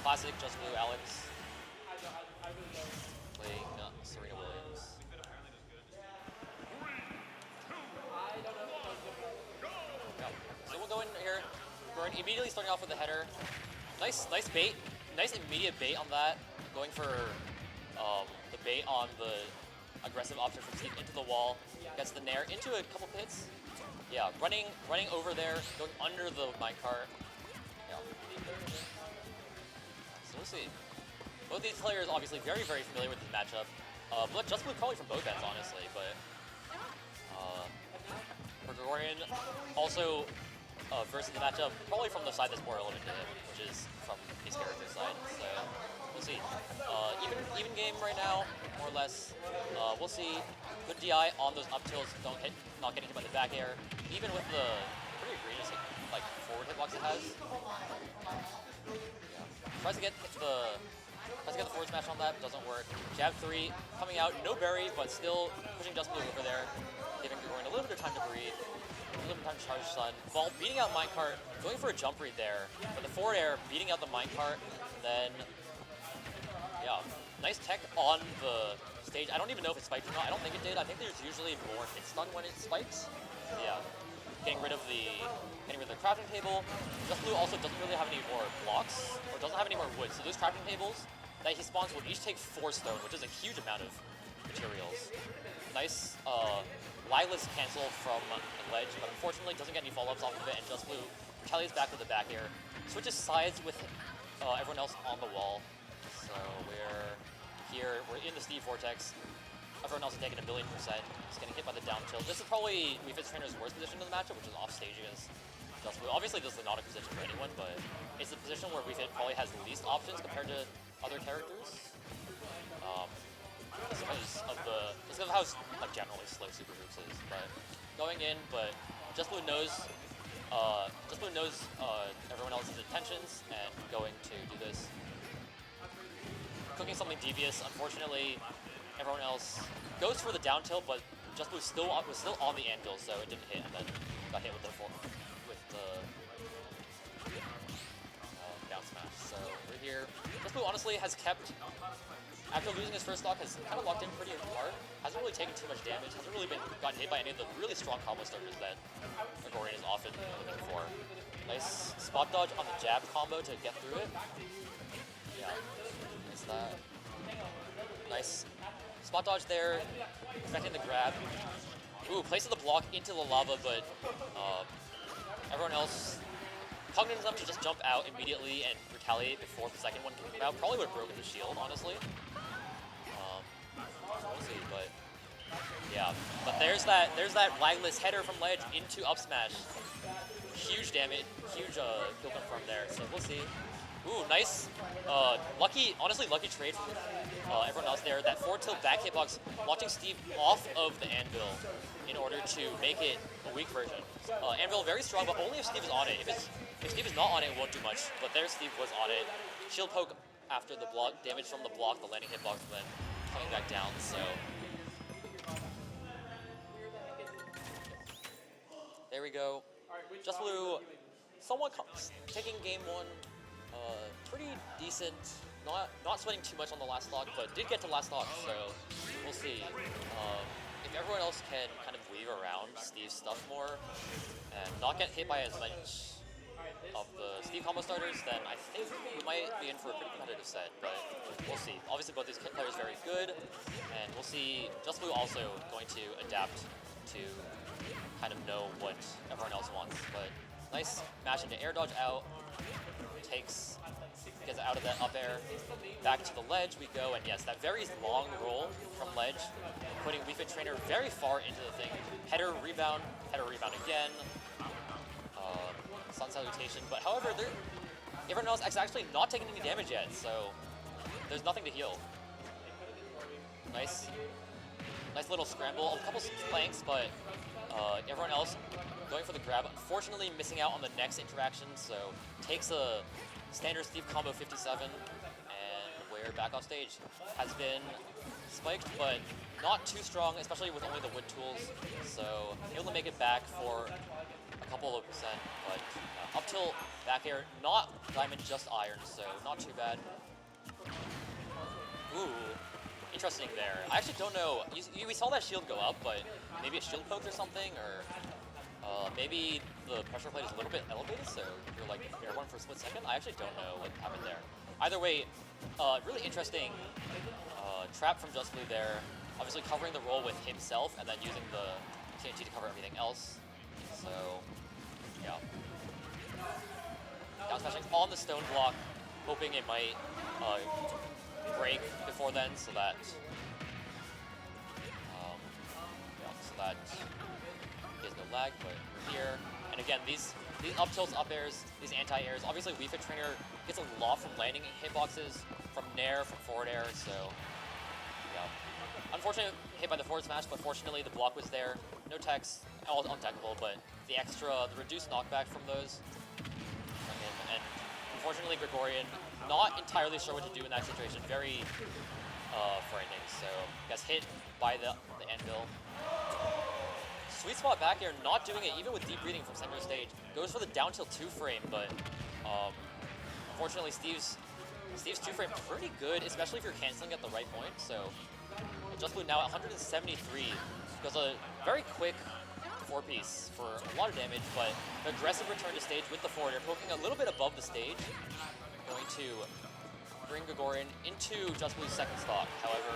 Classic Just Blue Alex playing Serena Williams. Yeah. So we'll go in here. We're immediately starting off with the header. Nice bait. Nice immediate bait on that. Going for the bait on the aggressive option from Steve into the wall. Gets the nair into a couple pits. Yeah, running over there, going under the minecart. Yeah. So we'll see. Both these players obviously very familiar with this matchup. But Just Blue probably from both ends, honestly, but for Gregorian, also versus the matchup, probably from the side that's more relevant to him, which is from his character's side. So we'll see. Even game right now, more or less. We'll see. Good DI on those up tilts, not getting hit by the back air. Even with the pretty egregious like forward hitbox it has. Yeah. Tries to get the forward smash on that, doesn't work. Jab 3 coming out, no berry, but still pushing Just Blue over there, giving Gregorian a little bit of time to breathe. A little bit of time to charge Sun. Ball beating out minecart, going for a jump read there. For the forward air, beating out the minecart, and then, yeah, nice tech on the stage. I don't even know if it spiked or not. I don't think it did. I think there's usually more hit stun when it spikes. Yeah, getting rid of the crafting table. Just Blue also doesn't really have any more blocks, or doesn't have any more wood. So those crafting tables that he spawns will each take 4 stone, which is a huge amount of materials. Nice liveless cancel from the ledge, but unfortunately doesn't get any follow-ups off of it, and Just Blue retaliates back with the back air. Switches sides with everyone else on the wall. So we're here, we're in the Steve Vortex. Everyone else is taking 1,000,000%. He's getting hit by the down tilt. This is probably Weefit's trainer's worst position in the matchup, which is off stage against Just Blue. Obviously this is not a position for anyone, but it's the position where Weefit probably has the least options compared to other characters. Just because of how like generally slow Super Hoops is. But going in, but Just Blue knows everyone else's intentions and going to do this. Cooking something devious. Unfortunately, everyone else goes for the down tilt, but Just Blue was still on the anvil, so it didn't hit, and then got hit with the down smash. So we're here. Just Blue honestly has kept, after losing his first stock, has kind of locked in pretty hard. Hasn't really taken too much damage. Hasn't really gotten hit by any of the really strong combo starters that Gregorian is often looking for. Nice spot dodge on the jab combo to get through it. Yeah, is that nice spot dodge there, expecting the grab. Ooh, places the block into the lava, but everyone else cognizant enough to just jump out immediately and retaliate before the second one came out. Probably would have broken the shield, honestly. We'll see, but yeah. But there's that lagless header from ledge into up smash. Huge damage, huge kill confirm there. So we'll see. Ooh, nice, honestly lucky trade from everyone else there. That forward tilt back hitbox, launching Steve off of the anvil in order to make it a weak version. Anvil very strong, but only if Steve is on it. If Steve is not on it, it won't do much. But there, Steve was on it. Shield poke after the block, damage from the block, the landing hitbox, and then coming back down. So there we go. Just Blue, somewhat taking game 1. Pretty decent, not sweating too much on the last stock, but did get to last stock, so we'll see. If everyone else can kind of weave around Steve's stuff more and not get hit by as much of the Steve combo starters, then I think we might be in for a pretty competitive set, but we'll see. Obviously both these players very good, and we'll see Just Blue also going to adapt to kind of know what everyone else wants, but nice mash into air dodge out. Gets out of that up air, back to the ledge we go, and yes, that very long roll from ledge, putting Weefit Trainer very far into the thing. Header rebound again, sun salutation, but however, everyone else is actually not taking any damage yet, so there's nothing to heal. Nice little scramble, a couple planks, but everyone else going for the grab, unfortunately missing out on the next interaction, so takes a standard Steve combo 57, and we're back off stage. Has been spiked, but not too strong, especially with only the wood tools, so able to make it back for a couple of percent, but up tilt, back air, not diamond, just iron, so not too bad. Ooh, interesting there. I actually don't know. We saw that shield go up, but maybe a shield poke or something, or maybe the pressure plate is a little bit elevated, so you're like airborne for a split second. I actually don't know what happened there. Either way, really interesting trap from Just Blue there. Obviously covering the roll with himself and then using the TNT to cover everything else. So, yeah. Down smashing on the stone block, hoping it might break before then, so that he has no lag. But we're here, and again, these up tilts, up airs, these anti-airs. Obviously, Wii Fit Trainer gets a lot from landing hitboxes, from nair, from forward air. So, yeah. Unfortunate hit by the forward smash, but fortunately the block was there. No techs, all undeckable, but the reduced knockback from those. And unfortunately Gregorian, not entirely sure what to do in that situation. Very frightening. So gets hit by the anvil. Sweet spot back air, not doing it even with deep breathing from center stage. Goes for the down tilt 2-frame, but unfortunately Steve's 2-frame pretty good, especially if you're canceling at the right point. So Just Blue now at 173. Does a very quick 4-piece for a lot of damage, but the aggressive return to stage with the forward air, poking a little bit above the stage, going to bring Gregorian into Just Blue's second stock. However,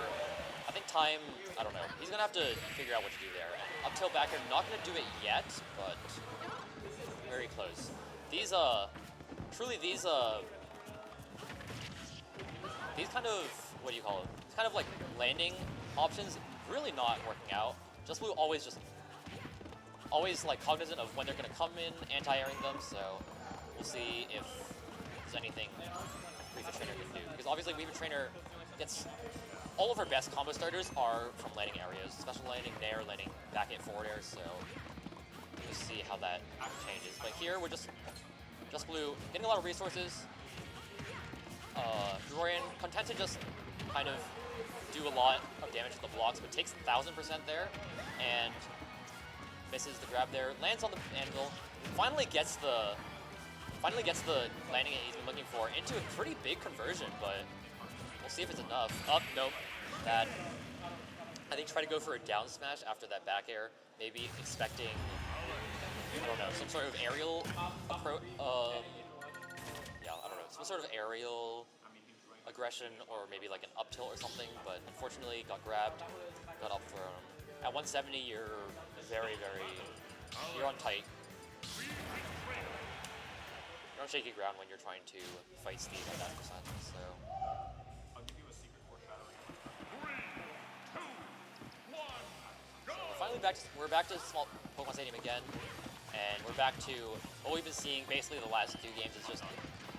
I think time, I don't know. He's going to have to figure out what to do there. And up tilt back air, not going to do it yet, but very close. These kind of, what do you call it? It's kind of like landing options, really not working out. Just Blue always like cognizant of when they're going to come in, anti-airing them, so we'll see if there's anything Wii Fit Trainer can do. Because obviously Wii Fit Trainer gets, all of her best combo starters are from landing areas, special landing, nair, landing, back at forward air, so we'll see how that changes. But here we're just Blue getting a lot of resources. Gregorian content to just kind of do a lot of damage to the blocks, but takes 1000% there, and misses the grab there, lands on the anvil, finally gets the landing he's been looking for into a pretty big conversion, but we'll see if it's enough. Nope. Bad. I think try to go for a down smash after that back air, maybe expecting, I don't know, some sort of aerial approach. Yeah, I don't know, some sort of aerial aggression, or maybe like an up tilt or something, but unfortunately got grabbed, got up thrown. At 170, you're you're on tight. You're on shaky ground when you're trying to fight Steve at that percent, so. Finally we're back to small Pokemon Stadium again, and we're back to what we've been seeing basically the last 2 games is just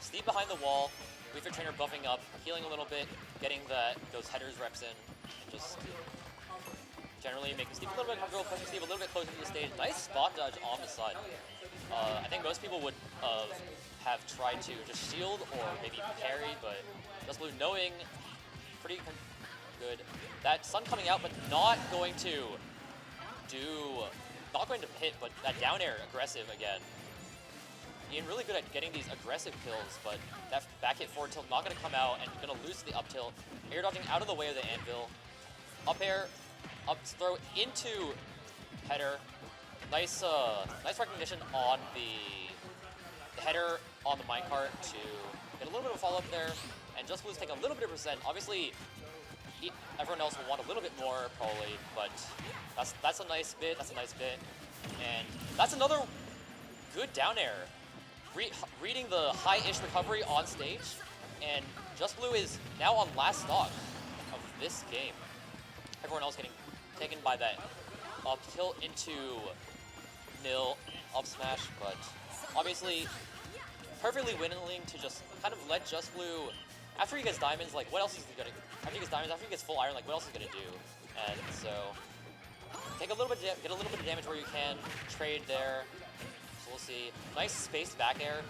Steve behind the wall, Wii Fit Trainer buffing up, healing a little bit, getting those headers reps in, and just generally making Steve a little bit comfortable, pushing Steve a little bit closer to the stage. Nice spot dodge on the sun. I think most people would have tried to just shield or maybe parry, but Just Blue knowing pretty good. That sun coming out, but not going to hit, but that down air aggressive again. Ian really good at getting these aggressive kills, but that back hit forward tilt not going to come out and going to lose the up tilt. Air dodging out of the way of the anvil. Up air, up throw into header. Nice recognition on the header on the minecart to get a little bit of a follow up there. And Just Blue's taking a little bit of percent. Obviously, everyone else will want a little bit more probably, but that's a nice bit. That's a nice bit, and that's another good down air. Reading the high-ish recovery on stage, and Just Blue is now on last stock of this game. Everyone else getting taken by that up tilt into nil up smash, but obviously perfectly willing to just kind of let Just Blue, after he gets diamonds, like what else is he gonna, after he gets full iron, like what else is he gonna do? And so get a little bit of damage where you can, trade there. So we'll see. Nice spaced back air.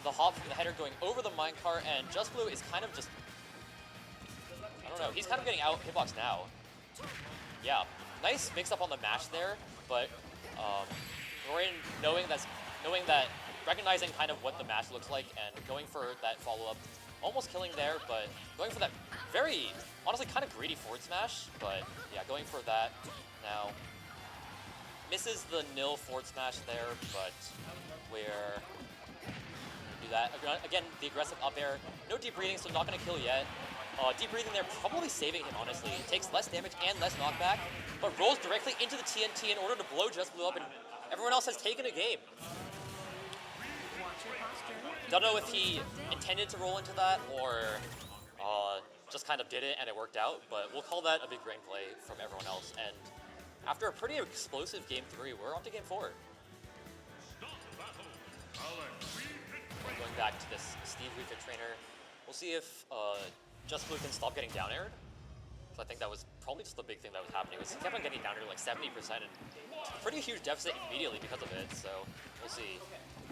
The hop from the header going over the minecart, and Just Blue is kind of just, I don't know, he's kind of getting out hitbox now. Yeah, nice mix up on the mash there, but Gregorian knowing that's knowing that, recognizing kind of what the match looks like and going for that follow-up, almost killing there, but going for that very, honestly, kind of greedy forward smash, but yeah, going for that now. Misses the nil forward smash there, but we're gonna do that. Again, the aggressive up air, no deep breathing, so not gonna kill yet. Deep breathing there, probably saving him, honestly. It takes less damage and less knockback, but rolls directly into the TNT in order to blow Just Blue up, and everyone else has taken a game. Don't know if he intended to roll into that or just kind of did it and it worked out, but we'll call that a big brain play from everyone else. And after a pretty explosive game 3, we're on to game 4. Going back to this Steve Wii Fit Trainer, we'll see if Just Blue can stop getting down aired. So I think that was probably just the big thing that was happening. Was he kept on getting down aired like 70% and pretty huge deficit immediately because of it. So we'll see.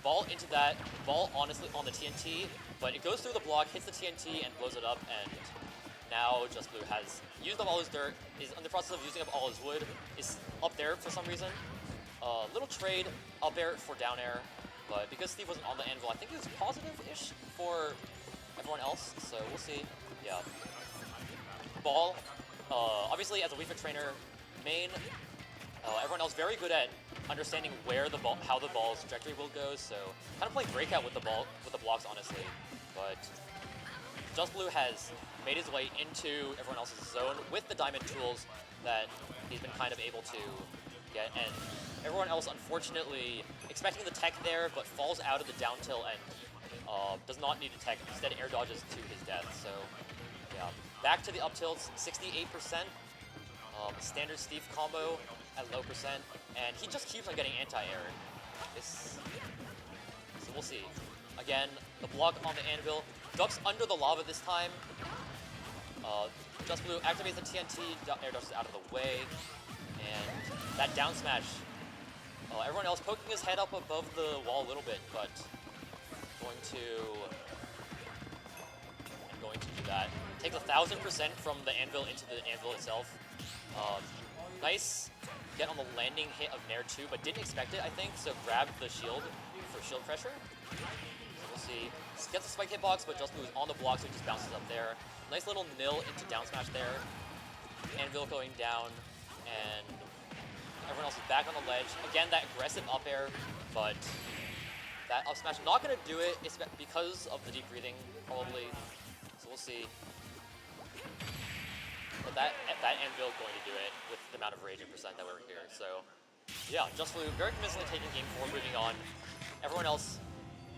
Ball into that, ball honestly on the TNT, but it goes through the block, hits the TNT, and blows it up, and now Just Blue has used up all his dirt, is in the process of using up all his wood, is up there for some reason. Little trade up air for down air, but because Steve wasn't on the anvil, I think it was positive-ish for everyone else, so we'll see. Yeah. Ball, obviously as a Wii Fit Trainer, main, everyone else very good at understanding where the ball, how the ball's trajectory will go. So kind of playing breakout with the ball, with the blocks, honestly. But Just Blue has made his way into everyone else's zone with the diamond tools that he's been kind of able to get, and everyone else, unfortunately, expecting the tech there, but falls out of the down tilt and does not need a tech. Instead, air dodges to his death. So yeah, back to the up tilts, 68%. Standard Steve combo at low percent, and he just keeps on getting anti-air. So we'll see. Again, the block on the anvil, ducks under the lava this time. Just Blue activates the TNT, air dodges out of the way, and that down smash. Everyone else poking his head up above the wall a little bit, but going to do that. Takes 1000% from the anvil into the anvil itself. Nice get on the landing hit of Nair 2, but didn't expect it, I think, so grabbed the shield for shield pressure. So we'll see. Gets the spike hitbox, but Just Blue is on the block, so he just bounces up there. Nice little nil into down smash there. Anvil going down, and everyone else is back on the ledge. Again, that aggressive up air, but that up smash not going to do it. It's because of the deep breathing, probably. So we'll see. But that anvil going to do it with the amount of rage and percent that we were here. So yeah, Just Blue very convincingly taking game 4, moving on. Everyone else,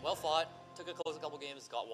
well fought, took a close a couple games, got one.